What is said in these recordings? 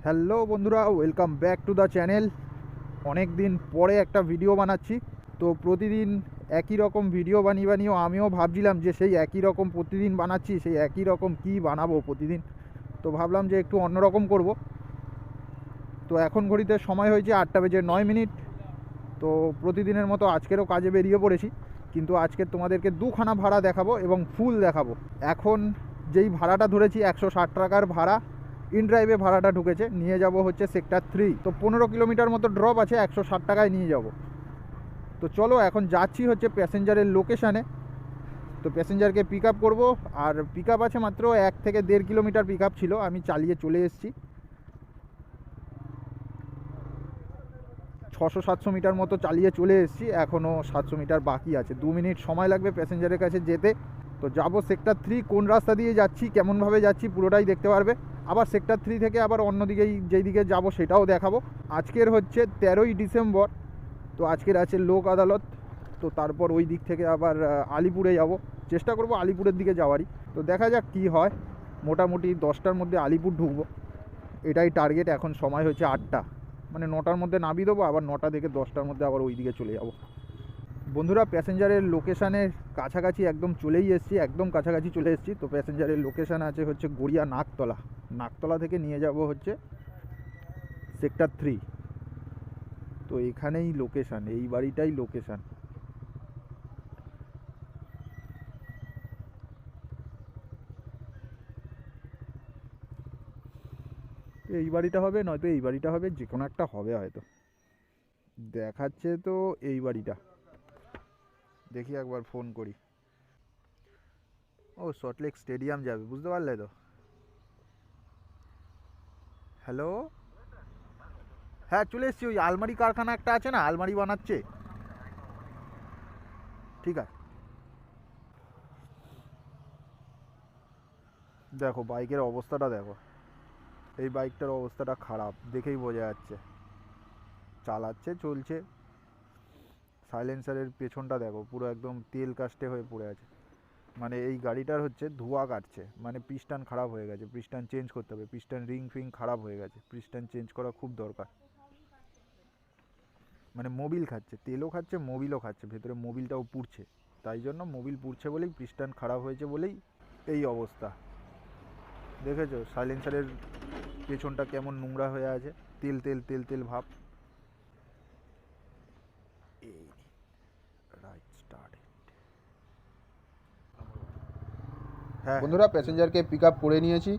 Hello বন্ধুরা, welcome back to the channel. অনেক দিন পরে একটা ভিডিও বানাচ্ছি। তো প্রতিদিন একই রকম ভিডিও বানিয়েও আমিও ভাবছিলাম যে সেই একই রকম প্রতিদিন বানাচ্ছি, সেই একই রকম কি বানাবো প্রতিদিন। তো ভাবলাম যে একটু অন্যরকম করব। তো এখন ঘড়িতে সময় হয়েছে 8:09। তো প্রতিদিনের মতো আজকেরও কাজে বেরিয়ে পড়েছি, কিন্তু আজকে তোমাদেরকে দুখানা ভাড়া দেখাবো এবং ফুল দেখাবো। এখন যেই ভাড়াটা ধরেছি 160 টাকার ভাড়া, ইনড্রাইভে ভাড়াটা ঢুকেছে। নিয়ে যাব হচ্ছে সেক্টর 3। তো 15 কিলোমিটার মতো ড্রপ আছে, 160 টাকায় নিয়ে যাব। তো চলো এখন যাচ্ছি হচ্ছে প্যাসেঞ্জারের লোকেশানে। তো প্যাসেঞ্জারকে পিক আপ করবো। আর পিক আপ আছে মাত্র 1 থেকে 1.5 কিলোমিটার পিক আপ ছিল, আমি চালিয়ে চলে এসেছি। 600-700 মিটার মতো চালিয়ে চলে এসেছি, এখনও 700 মিটার বাকি আছে। 2 মিনিট সময় লাগবে প্যাসেঞ্জারের কাছে যেতে। তো যাব সেক্টর 3। কোন রাস্তা দিয়ে যাচ্ছি, কেমনভাবে যাচ্ছি পুরোটাই দেখতে পারবে। আবার সেক্টর 3 থেকে আবার অন্যদিকেই যেই দিকে যাব সেটাও দেখাবো। আজকের হচ্ছে 13ই ডিসেম্বর। তো আজকের আছে লোক আদালত। তো তারপর ওই দিক থেকে আবার আলিপুরে যাব। চেষ্টা করব আলিপুরের দিকে যাওয়ারই। তো দেখা যাক কি হয়। মোটামুটি 10টার মধ্যে আলিপুর ঢুকবো, এটাই টার্গেট। এখন সময় হচ্ছে 8টা, মানে 9টার মধ্যে নামিয়ে দেবো, আবার 9টা থেকে 10টার মধ্যে আবার ওই দিকে চলে যাব। বন্ধুরা, প্যাসেঞ্জারের লোকেশানের কাছাকাছি একদম চলেই এসেছি, একদম কাছাকাছি চলে এসেছি। তো প্যাসেঞ্জারের লোকেশান আছে হচ্ছে গড়িয়া নাকতলা। নাকতলা থেকে নিয়ে যাব হচ্ছে সেক্টর 3। তো এখানেই লোকেশান, এই বাড়িটাই লোকেশান। এই বাড়িটা হবে, নয়তো এই বাড়িটা হবে, যে কোনো একটা হবে হয়তো। দেখাচ্ছে তো এই বাড়িটা। দেখি একবার ফোন করি। ও, সল্টলেক স্টেডিয়াম যাবে, বুঝতে পারলে তো। হ্যালো, হ্যাঁ চলে এসেছি। ওই আলমারি কারখানা একটা আছে না, আলমারি বানাচ্ছে। ঠিক আছে। দেখো বাইকের অবস্থাটা দেখো, এই বাইকটার অবস্থাটা খারাপ দেখেই বোঝা যাচ্ছে। চালাচ্ছে, চলছে। সাইলেন্সারের পেছনটা দেখো, পুরো একদম তেল কাস্টে হয়ে পড়ে আছে। মানে এই গাড়িটার হচ্ছে ধোঁয়া কাটছে, মানে পিস্টান খারাপ হয়ে গেছে, পিস্টান চেঞ্জ করতে হবে। পিস্টান রিং ফিং খারাপ হয়ে গেছে, পিস্টান চেঞ্জ করা খুব দরকার। মানে মোবিল খাচ্ছে, তেলও খাচ্ছে, মোবিলও খাচ্ছে, ভেতরে মোবিলটাও পুড়ছে। তাই জন্য মোবিল পুড়ছে বলেই, পিস্টান খারাপ হয়েছে বলেই এই অবস্থা। দেখেছো সাইলেন্সারের পেছনটা কেমন নোংরা হয়ে আছে, তেল তেল তেল তেল ভাব। এই রাইট স্টার্ট। হ্যাঁ বন্ধুরা, প্যাসেঞ্জারকে পিক আপ করে নিয়েছি।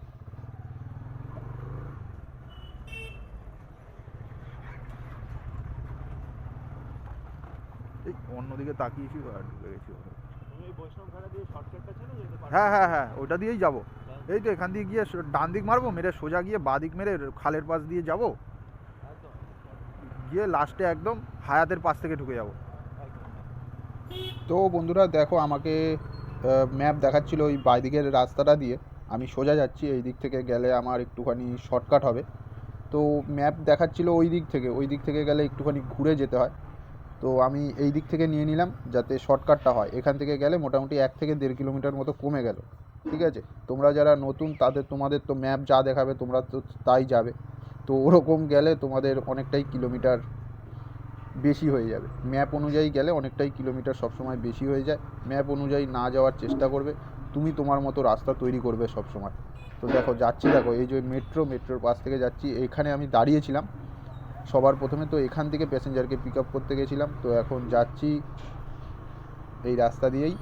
এই অন্যদিকে তাকিয়েছি আর ঢুকে গেছি। হ্যাঁ হ্যাঁ হ্যাঁ, ওটা দিয়েই যাব। এই তো এখান দিয়ে গিয়ে ডান দিক মারবো, মেরে সোজা গিয়ে বাঁ দিক মেরে খালের পাশ দিয়ে যাব, গিয়ে লাস্টে একদম হায়াতের পাশ থেকে ঢুকে যাব। তো বন্ধুরা দেখো, আমাকে ম্যাপ দেখাচ্ছিল ওই বাইদিকের রাস্তাটা দিয়ে। আমি সোজা যাচ্ছি, এই দিক থেকে গেলে আমার একটুখানি শর্টকাট হবে। তো ম্যাপ দেখাচ্ছিল ওই দিক থেকে গেলে একটুখানি ঘুরে যেতে হয়। তো আমি এই দিক থেকে নিয়ে নিলাম যাতে শর্টকাটটা হয়। এখান থেকে গেলে মোটামুটি 1 থেকে 1.5 কিলোমিটার মতো কমে গেল। ঠিক আছে, তোমরা যারা নতুন তোমাদের তো ম্যাপ যা দেখাবে তোমরা তো তাই যাবে। তো ওরকম গেলে তোমাদের অনেকটাই কিলোমিটার বেশি হয়ে যাবে। ম্যাপ অনুযায়ী গেলে অনেকটাই কিলোমিটার সবসময় বেশি হয়ে যায়। ম্যাপ অনুযায়ী না যাওয়ার চেষ্টা করবে, তুমি তোমার মতো রাস্তা তৈরি করবে সবসময়। তো দেখো যাচ্ছি, দেখো এই যে মেট্রোর পাশ থেকে যাচ্ছি। এখানে আমি দাঁড়িয়েছিলাম সবার প্রথমে, তো এখান থেকে প্যাসেঞ্জারকে পিক আপ করতে গেছিলাম। তো এখন যাচ্ছি এই রাস্তা দিয়েই।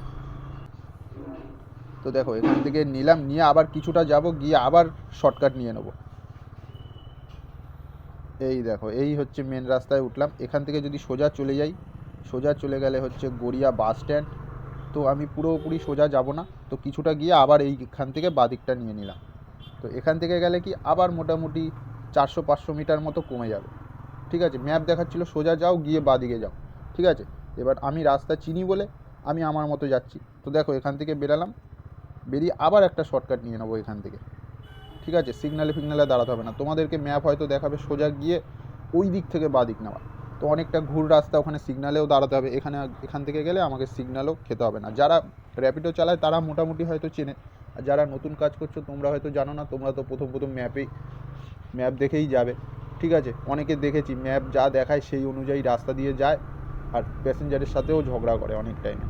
তো দেখো এখান থেকে নিলাম, নিয়ে আবার কিছুটা যাব, গিয়ে আবার শর্টকাট নিয়ে নেবো। এই দেখো, এই হচ্ছে মেন রাস্তায় উঠলাম। এখান থেকে যদি সোজা চলে যাই, সোজা চলে গেলে হচ্ছে গড়িয়া বাস স্ট্যান্ড। তো আমি পুরোপুরি সোজা যাব না, তো কিছুটা গিয়ে আবার এইখান থেকে বাদিকটা নিয়ে নিলাম। তো এখান থেকে গেলে কি আবার মোটামুটি 400-500 মিটার মতো কমে যাবে। ঠিক আছে, ম্যাপ দেখাচ্ছিল সোজা যাও, গিয়ে বাদিকে যাও। ঠিক আছে, এবার আমি রাস্তা চিনি বলে আমি আমার মতো যাচ্ছি। তো দেখো এখান থেকে বেরালাম, বেরিয়ে আবার একটা শর্টকাট নিয়ে নেবো এখান থেকে। ঠিক আছে, ফিগনালে দাঁড়াতে হবে না, তোমাদেরকে ম্যাপ হয়তো দেখাবে সোজা গিয়ে ওই দিক থেকে বাঁ দিক নেওয়া। তো অনেকটা ঘুর রাস্তা, ওখানে সিগনালেও দাঁড়াতে হবে। এখান থেকে গেলে আমাকে সিগনালও খেতে হবে না। যারা র্যাপিডো চালায় তারা মোটামুটি হয়তো চেনে, আর যারা নতুন কাজ করছো তোমরা হয়তো জানো না, তোমরা তো প্রথম ম্যাপেই ম্যাপ দেখেই যাবে, ঠিক আছে। অনেকে দেখেছি ম্যাপ যা দেখায় সেই অনুযায়ী রাস্তা দিয়ে যায় আর প্যাসেঞ্জারের সাথেও ঝগড়া করে অনেক টাইমে।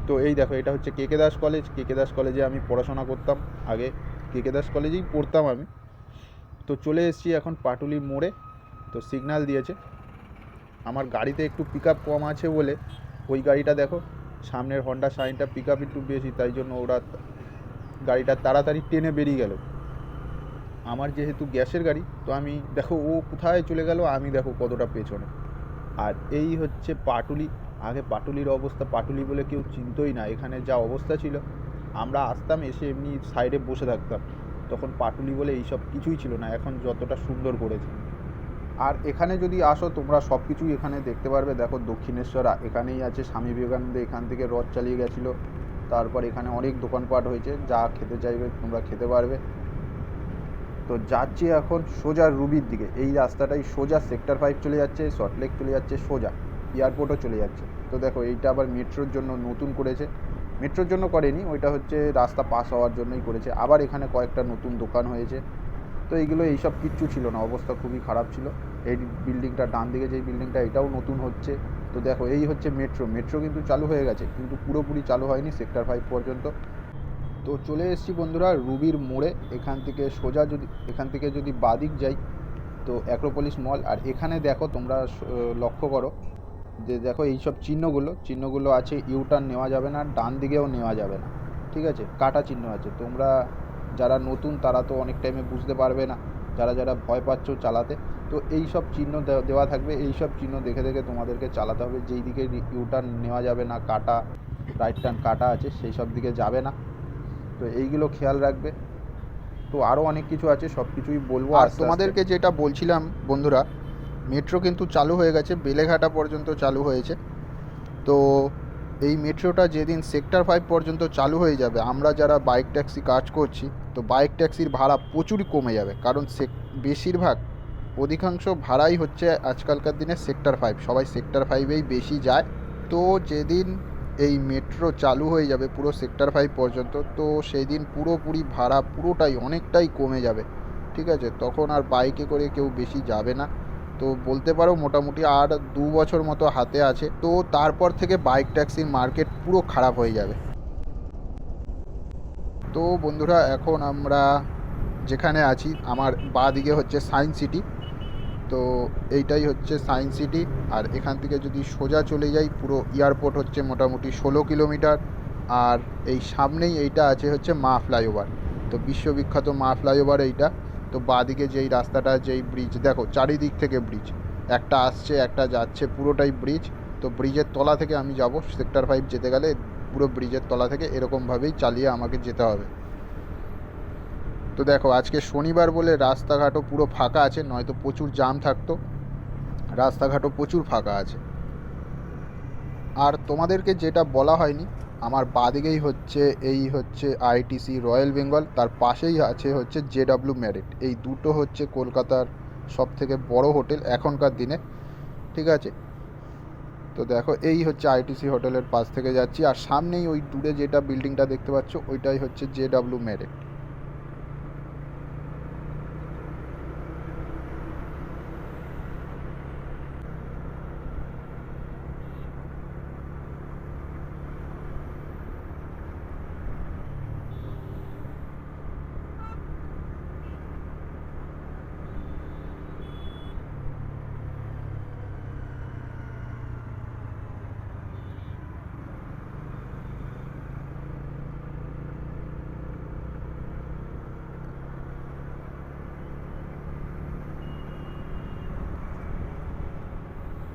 তো এই দেখো, এটা হচ্ছে কেকে দাস কলেজ। কেকে দাস কলেজে আমি পড়াশোনা করতাম আগে, কেকে দাস কলেজেই পড়তাম আমি। তো চলে এসেছি এখন পাটুলি মোড়ে। তো সিগন্যাল দিয়েছে। আমার গাড়িতে একটু পিক আপ কম আছে বলে ওই গাড়িটা দেখো, সামনের হন্ডা শাইনটা পিক আপ একটু বেশি, তাই জন্য ওরা গাড়িটা তাড়াতাড়ি টেনে বেরিয়ে গেল। আমার যেহেতু গ্যাসের গাড়ি, তো আমি দেখো ও কোথায় চলে গেল, আমি দেখো কতটা পেছনে। আর এই হচ্ছে পাটুলি। আগে পাটুলির অবস্থা, পাটুলি বলে কেউ চিনতই না। এখানে যা অবস্থা ছিল, আমরা আসতাম, এসে এমনি সাইডে বসে থাকতাম। তখন পাটুলি বলে এইসব কিছুই ছিল না, এখন যতটা সুন্দর করেছে। আর এখানে যদি আসো তোমরা সব কিছুই এখানে দেখতে পারবে। দেখো দক্ষিণেশ্বর এখানেই আছে, স্বামী বিবেকানন্দ এখান থেকে রথ চালিয়ে গেছিলো। তারপর এখানে অনেক দোকানপাট হয়েছে, যা খেতে চাইবে তোমরা খেতে পারবে। তো যাচ্ছি এখন সোজা রুবির দিকে। এই রাস্তাটাই সোজা সেক্টর 5 চলে যাচ্ছে, সল্টলেক চলে যাচ্ছে, সোজা এয়ারপোর্টও চলে যাচ্ছে। তো দেখো এইটা আবার মেট্রোর জন্য নতুন করেছে, মেট্রোর জন্য করেনি, ওইটা হচ্ছে রাস্তা পাস হওয়ার জন্যই করেছে। আবার এখানে কয়েকটা নতুন দোকান হয়েছে। তো এইগুলো এইসব কিচ্ছু ছিল না, অবস্থা খুবই খারাপ ছিল। এই বিল্ডিংটা, ডান দিকে যেই বিল্ডিংটা, এটাও নতুন হচ্ছে। তো দেখো এই হচ্ছে মেট্রো। মেট্রো কিন্তু চালু হয়ে গেছে, কিন্তু পুরোপুরি চালু হয়নি সেক্টর 5 পর্যন্ত। তো চলে এসেছি বন্ধুরা রুবির মোড়ে। এখান থেকে যদি বাদিক যাই তো অ্যাক্রোপলিস মল। আর এখানে দেখো তোমরা লক্ষ্য করো যে দেখো এইসব চিহ্নগুলো আছে। ইউটার্ন নেওয়া যাবে না, ডান দিকেও নেওয়া যাবে না, ঠিক আছে। কাটা চিহ্ন আছে। তোমরা যারা নতুন তারা তো অনেক টাইমে বুঝতে পারবে না, যারা ভয় পাচ্ছ চালাতে, তো এই সব চিহ্ন দেওয়া থাকবে। এই সব চিহ্ন দেখে দেখে তোমাদেরকে চালাতে হবে। যেই দিকে ইউটার্ন নেওয়া যাবে না, কাটা রাইট টার্ন কাটা আছে, সেই সব দিকে যাবে না। তো এইগুলো খেয়াল রাখবে। তো আরও অনেক কিছু আছে, সব কিছুই বলবো। আর তোমাদেরকে যেটা বলছিলাম বন্ধুরা, মেট্রো কিন্তু চালু হয়ে গেছে, বেলেঘাটা পর্যন্ত চালু হয়েছে। তো এই মেট্রোটা যেদিন সেক্টর 5 পর্যন্ত চালু হয়ে যাবে, আমরা যারা বাইক ট্যাক্সি কাজ করছি, তো বাইক ট্যাক্সির ভাড়া প্রচুরই কমে যাবে। কারণ বেশিরভাগ অধিকাংশ ভাড়াই হচ্ছে আজকালকার দিনে সেক্টর 5, সবাই সেক্টর 5এই বেশি যায়। তো যেদিন এই মেট্রো চালু হয়ে যাবে পুরো সেক্টর 5 পর্যন্ত, তো সেই দিন পুরোপুরি ভাড়া পুরোটাই অনেকটাই কমে যাবে, ঠিক আছে। তখন আর বাইকে করে কেউ বেশি যাবে না। তো বলতে পারো মোটামুটি আর 2 বছর মতো হাতে আছে। তো তারপর থেকে বাইক ট্যাক্সির মার্কেট পুরো খারাপ হয়ে যাবে। তো বন্ধুরা এখন আমরা যেখানে আছি, আমার বাঁ দিকে হচ্ছে সায়েন্স সিটি। তো এইটাই হচ্ছে সায়েন্স সিটি। আর এখান থেকে যদি সোজা চলে যাই, পুরো এয়ারপোর্ট হচ্ছে মোটামুটি 16 কিলোমিটার। আর এই সামনেই এইটা আছে হচ্ছে মা ফ্লাইওভার। তো বিশ্ববিখ্যাত মা ফ্লাইওভার এইটা। তো বাঁদিকে যেই রাস্তাটা, যেই ব্রিজ, দেখো চারিদিক থেকে ব্রিজ, একটা আসছে একটা যাচ্ছে, পুরোটাই ব্রিজ। তো ব্রিজের তলা থেকে আমি যাব সেক্টর 5 যেতে গেলে, পুরো ব্রিজের তলা থেকে এরকমভাবেই চালিয়ে আমাকে যেতে হবে। তো দেখো আজকে শনিবার বলে রাস্তাঘাটও পুরো ফাঁকা আছে, নয়তো প্রচুর জ্যাম থাকতো। রাস্তাঘাটও প্রচুর ফাঁকা আছে। আর তোমাদেরকে যেটা বলা হয়নি, আমার বাদিকেই হচ্ছে এই হচ্ছে আইটিসি রয়্যাল বেঙ্গল, তার পাশেই আছে হচ্ছে জেডব্লিউ ম্যারিট। এই দুটো হচ্ছে কলকাতার সবথেকে বড় হোটেল এখনকার দিনে, ঠিক আছে। তো দেখো এই হচ্ছে আইটিসি হোটেলের পাশ থেকে যাচ্ছি, আর সামনেই ওই দূরে যেটা বিল্ডিংটা দেখতে পাচ্ছ, ওইটাই হচ্ছে জেডব্লিউ ম্যারিট।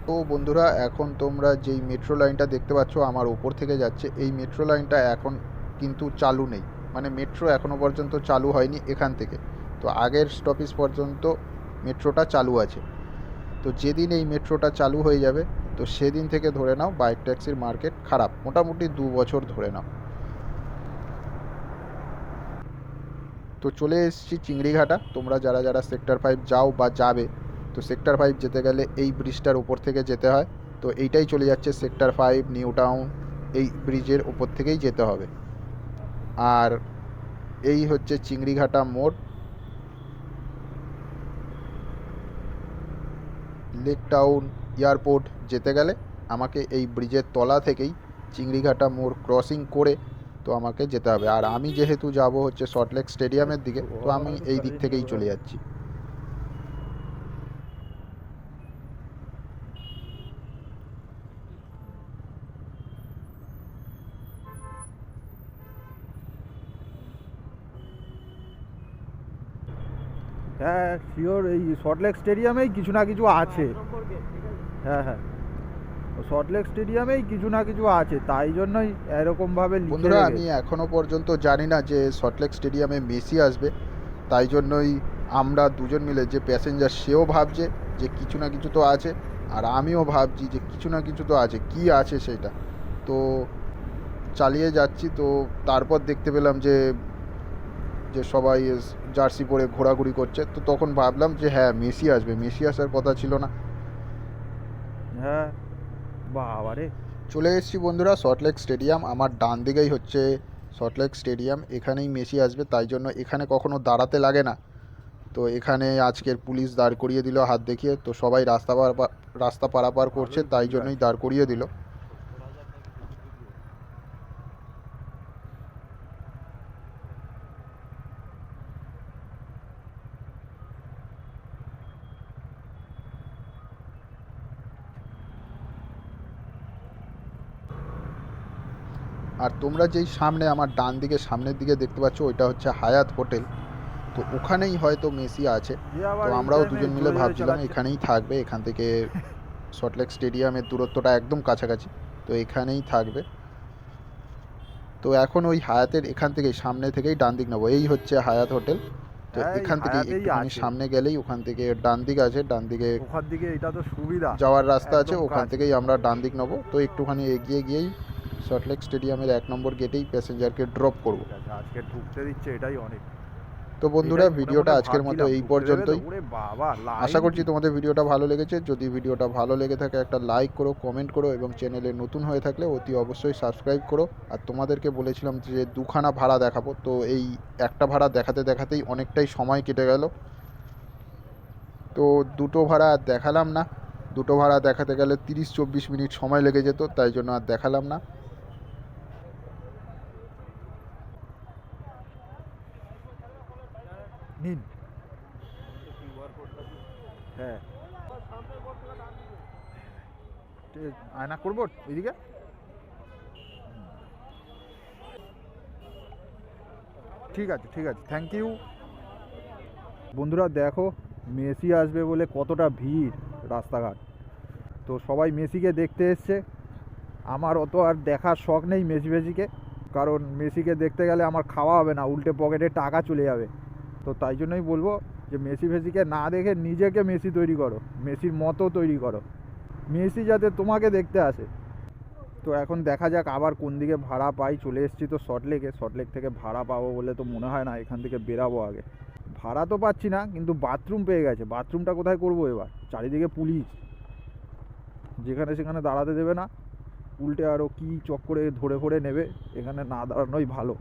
তো বন্ধুরা এখন তোমরা যেই মেট্রো লাইনটা দেখতে পাচ্ছ আমার ওপর থেকে যাচ্ছে, এই মেট্রো লাইনটা এখন কিন্তু চালু নেই, মানে মেট্রো এখনও পর্যন্ত চালু হয়নি এখান থেকে। তো আগের স্টপেজ পর্যন্ত মেট্রোটা চালু আছে। তো যেদিন এই মেট্রোটা চালু হয়ে যাবে, তো সেদিন থেকে ধরে নাও বাইক ট্যাক্সির মার্কেট খারাপ, মোটামুটি 2 বছর ধরে নাও। তো চলে এসেছি চিংড়িঘাটা। তোমরা যারা সেক্টর 5 যাও বা যাবে, তো সেক্টর 5 যেতে গেলে এই ব্রিজটার ওপর থেকে যেতে হয়। তো এইটাই চলে যাচ্ছে সেক্টর 5 নিউ টাউন, এই ব্রিজের ওপর থেকেই যেতে হবে। আর এই হচ্ছে চিংড়িঘাটা মোড়। লেক টাউন এয়ারপোর্ট যেতে গেলে আমাকে এই ব্রিজের তলা থেকেই চিংড়িঘাটা মোড় ক্রসিং করে তো আমাকে যেতে হবে। আর আমি যেহেতু যাব হচ্ছে সল্টলেক স্টেডিয়ামের দিকে, তো আমি এই দিক থেকেই চলে যাচ্ছি। হ্যাঁ শিওর, এই সল্টলেক স্টেডিয়ামেই কিছু না কিছু আছে। হ্যাঁ হ্যাঁ, সল্টলেক স্টেডিয়ামেই কিছু না কিছু আছে, তাই জন্যই এরকমভাবে লিখে বন্ধুরা, আমি রেখেছে। এখনও পর্যন্ত জানি না যে সল্টলেক স্টেডিয়ামে মেসি আসবে, তাই জন্যই আমরা দুজন মিলে, যে প্যাসেঞ্জার সেও ভাবছে যে কিছু না কিছু তো আছে, আর আমিও ভাবছি যে কিছু না কিছু তো আছে, কি আছে সেটা। তো চালিয়ে যাচ্ছি, তো তারপর দেখতে পেলাম যে যে সবাই জার্সি পরে ঘোরাঘুরি করছে, তো তখন ভাবলাম যে হ্যাঁ মেসি আসবে, মেসি আসার কথা ছিল না। হ্যাঁ বাবারে, চলে এসেছি বন্ধুরা সল্টলেক স্টেডিয়াম। আমার ডান দিকেই হচ্ছে সল্টলেক স্টেডিয়াম, এখানেই মেসি আসবে, তাই জন্য এখানে কখনো দাঁড়াতে লাগে না। তো এখানে আজকের পুলিশ দাঁড় করিয়ে দিল হাত দেখিয়ে, তো সবাই রাস্তা পারাপার করছে, তাই জন্যই দাঁড় করিয়ে দিল। আর তোমরা যেই সামনে আমার ডান দিকে সামনের দিকে দেখতে পাচ্ছ, ওইটা হচ্ছে হায়াত হোটেল, তো ওখানেই হয়তো মেসি আছে। যে তো আবার এই আমরাও টাইমে দুজন মিলে জোরে জোরে ভাবছিলাম চালাচ্ছে। এখানেই থাকবে, এখান থেকে সল্টলেক স্টেডিয়ামের দূরত্বটা একদম কাছাকাছি, তো এখানেই থাকবে। তো এখন ওই হায়াতের এখান থেকেই সামনে থেকেই ডান দিক নেবো, এই হচ্ছে হায়াত হোটেল। তো হ্যাঁ, এই এখান থেকেই হায়াতেই একটুখানি আছে। সামনে গেলেই ওখান থেকে ডান দিক আছে, ডান দিকে ওখান দিকে এটা তো সুবিধা, যাওয়ার রাস্তা আছে, একদম ওখান কাছে। থেকেই আমরা ডান দিক নেবো। তো একটুখানি এগিয়ে গিয়েই সল্টলেক স্টেডিয়ামের 1 নম্বর গেটেই প্যাসেঞ্জারকে ড্রপ করব। ঠিক আছে, আজকে ঢুকতে দিচ্ছে, এটাই অনেক। তো বন্ধুরা, এটাই মনে ভিডিওটা মনে আজকের মতো ভাবছিলাম, এই ঢুকতে পর্যন্তই। দেবে তো? ওরে বাবা, আশা লাইন করছি কি! তোমাদের ভিডিওটা ভালো লেগেছে। যদি ভিডিওটা ভালো লেগে থাকে একটা লাইক করো, কমেন্ট করো, এবং চ্যানেলে নতুন হয়ে থাকলে অতি অবশ্যই সাবস্ক্রাইব করো। আর তোমাদেরকে বলেছিলাম যে 2খানা ভাড়া দেখাবো, তো এই একটা ভাড়া দেখাতে দেখাতেই অনেকটাই সময় কেটে গেল। তো দুটো ভাড়া আর দেখালাম না, দুটো ভাড়া দেখাতে গেলে 30-24 মিনিট সময় লেগে যেত, তাই জন্য আর দেখালাম না। নিন। হ্যাঁ, আয়না করবো এদিকে। ঠিক আছে ঠিক আছে, থ্যাংক ইউ। বন্ধুরা দেখো, মেসি আসবে বলে কতটা ভিড় রাস্তাঘাট। তো সবাই মেসিকে দেখতে এসছে। আমার অত আর দেখার শখ নেই মেসিকে, কারণ মেসিকে দেখতে গেলে আমার খাওয়া হবে না, উল্টে পকেটে টাকা চলে যাবে। তো তাই জন্যই বলবো যে মেসিকে না দেখে নিজেকে মেসি তৈরি করো, মেসির মতো তৈরি করো, মেসি যাতে তোমাকে দেখতে আসে। তো এখন দেখা যাক আবার কোন দিকে ভাড়া পাই। চলে এসেছি তো সল্টলেক থেকে ভাড়া পাবো বলে তো মনে হয় না, এখান থেকে বেরাবো আগে। ভাড়া তো পাচ্ছি না, কিন্তু বাথরুম পেয়ে গেছে। বাথরুমটা কোথায় করবো এবার? চারিদিকে পুলিশ, যেখানে সেখানে দাঁড়াতে দেবে না, উল্টে আরও কী চক্করে ধরে নেবে। এখানে না দাঁড়ানোই ভালো।